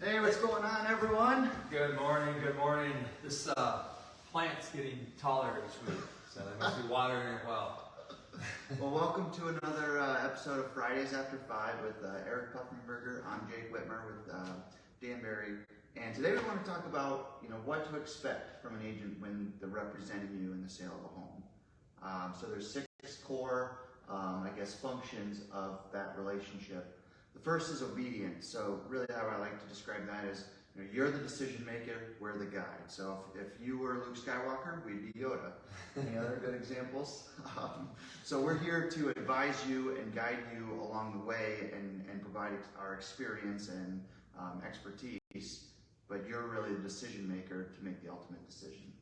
Hey, what's going on, everyone? Good morning, good morning. This plant's getting taller each week, so they must be watering it well. Well, welcome to another episode of Fridays After 5 with Eric Puffenberger. I'm Jake Whitmer with Dan Barry. And today we want to talk about, what to expect from an agent when they're representing you in the sale of a home. So there's 6 core, functions of that relationship. The first is obedience. So really how I like to describe that is, you're the decision maker, we're the guide. So if you were Luke Skywalker, we'd be Yoda. Any other good examples? So we're here to advise you and guide you along the way and provide our experience and expertise, but you're really the decision maker to make the ultimate decision.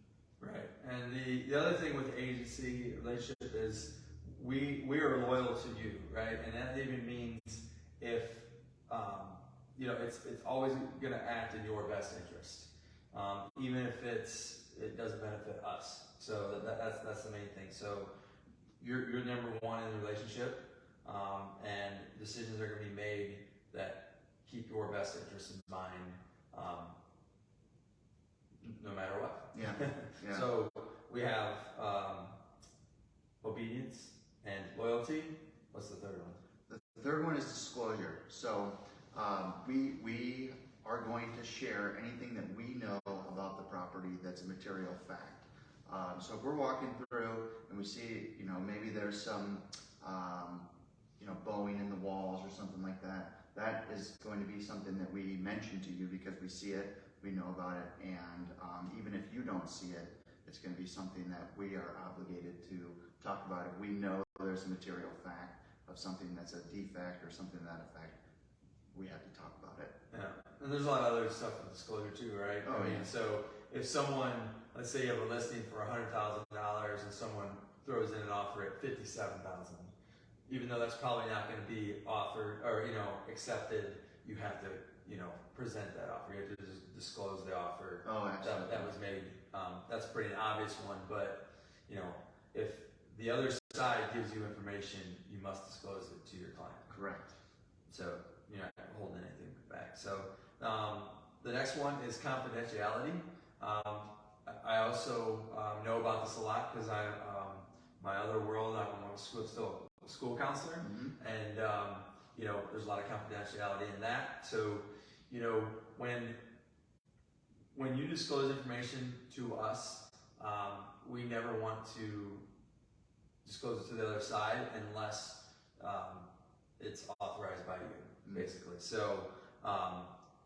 Right, and the other thing with agency relationship is we are loyal to you, right? And that even means if it's always going to act in your best interest, even if it doesn't benefit us. So that's the main thing. So you're number one in the relationship, and decisions are going to be made that keep your best interest in mind, no matter what. Yeah. So we have obedience and loyalty. What's the third one? The third one is disclosure. So we are going to share anything that we know about the property that's a material fact. So if we're walking through and we see, maybe there's some, bowing in the walls or something like that, that is going to be something that we mention to you because we see it, we know about it, and even if you don't see it, it's going to be something that we are obligated to talk about. If we know there's a material fact of something that's a defect or something to that effect, we have to talk about it. Yeah, and there's a lot of other stuff with disclosure too, right? Oh, yeah. So if someone, let's say you have a listing for $100,000 and someone throws in an offer at $57,000, even though that's probably not going to be offered or accepted, you have to present that offer. You have to just disclose the offer. Oh, absolutely. That was made. That's pretty an obvious one, but if the other side gives you information, you must disclose it to your client. Correct. So you're not holding anything back. So the next one is confidentiality. I also know about this a lot because my other world, I'm still a school counselor, and there's a lot of confidentiality in that. So when you disclose information to us, we never want to disclose it to the other side unless it's authorized by you, basically. So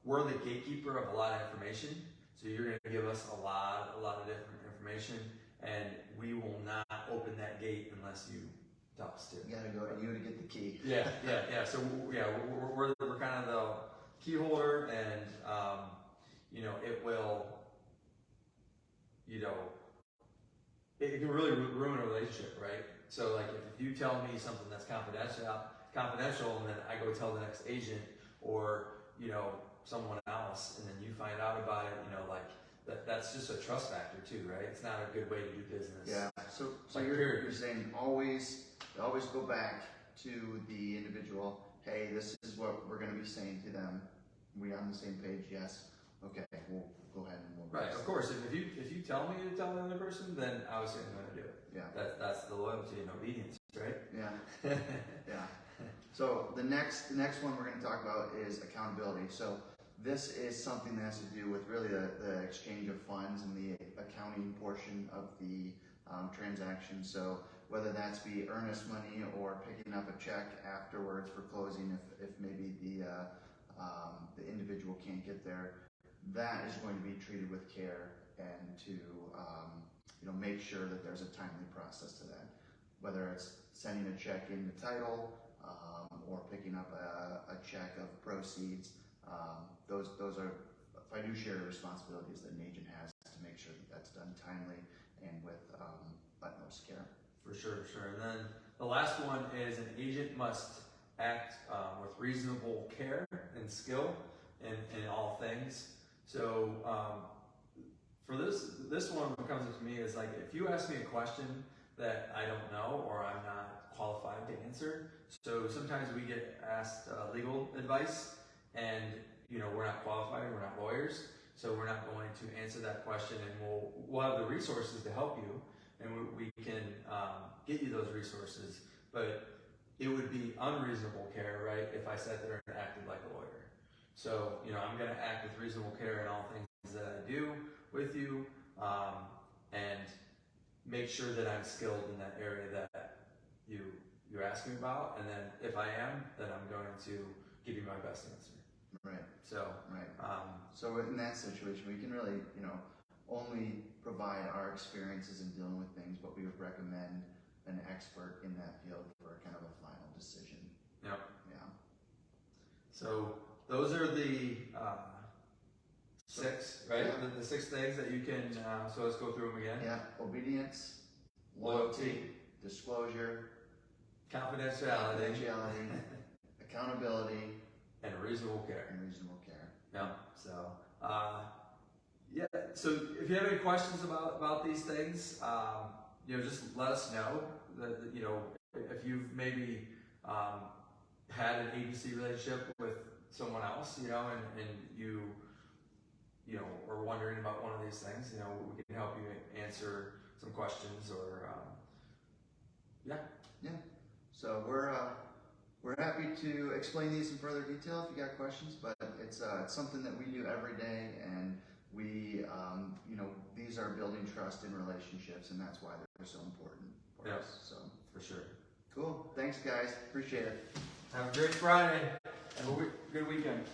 we're the gatekeeper of a lot of information. So you're going to give us a lot of different information, and we will not open that gate unless you tell us to. You got to go to you to get the key. Yeah. So we're kind of the key holder, and it will, it can really ruin a relationship, right? So like if you tell me something that's confidential, and then I go tell the next agent or someone else, and then you find out about it, that's just a trust factor too, right? It's not a good way to do business. Yeah. So like you're saying always go back to the individual. Hey, this is what we're going to be saying to them. We on the same page? Yes. Okay. We'll go ahead and we'll. Right. Of course. If you tell me to tell the other person, then obviously I'm going to do it. Yeah. That's the loyalty and obedience, right? Yeah. Yeah. So the next one we're going to talk about is accountability. So this is something that has to do with really the exchange of funds and the accounting portion of the transaction. So whether that's be earnest money or picking up a check afterwards for closing, if maybe the individual can't get there, that is going to be treated with care and to make sure that there's a timely process to that. Whether it's sending a check in the title or picking up a check of proceeds, those are fiduciary responsibilities that an agent has to make sure that that's done timely and with utmost care. For sure. And then the last one is an agent must act with reasonable care and skill in all things. So for this one, what comes up to me is like, if you ask me a question that I don't know or I'm not qualified to answer, so sometimes we get asked legal advice, and we're we're not qualified, we're not lawyers, so we're not going to answer that question, and we'll have the resources to help you, and we can get you those resources, but it would be unreasonable care, right, if I sat there and acted like a lawyer. So, I'm going to act with reasonable care in all things that I do with you, and make sure that I'm skilled in that area that you're asking about, and then if I am, then I'm going to give you my best answer. Right. So, right. So in that situation, we can really, only provide our experiences in dealing with things, but we would recommend an expert in that field for kind of a final decision. Yep. Yeah. So those are the 6, right? Yeah. The 6 things that you can. So let's go through them again. Yeah. Obedience, loyalty, disclosure, confidentiality, accountability, and reasonable care. Yeah. So, yeah. So if you have any questions about these things, just let us know. If you've maybe had an agency relationship with someone else, and you are wondering about one of these things, we can help you answer some questions or, yeah. So we're happy to explain these in further detail if you got questions, but it's something that we do every day, and we, these are building trust in relationships, and that's why they're so important for us. So for sure. Cool. Thanks, guys. Appreciate it. Have a great Friday and a good weekend.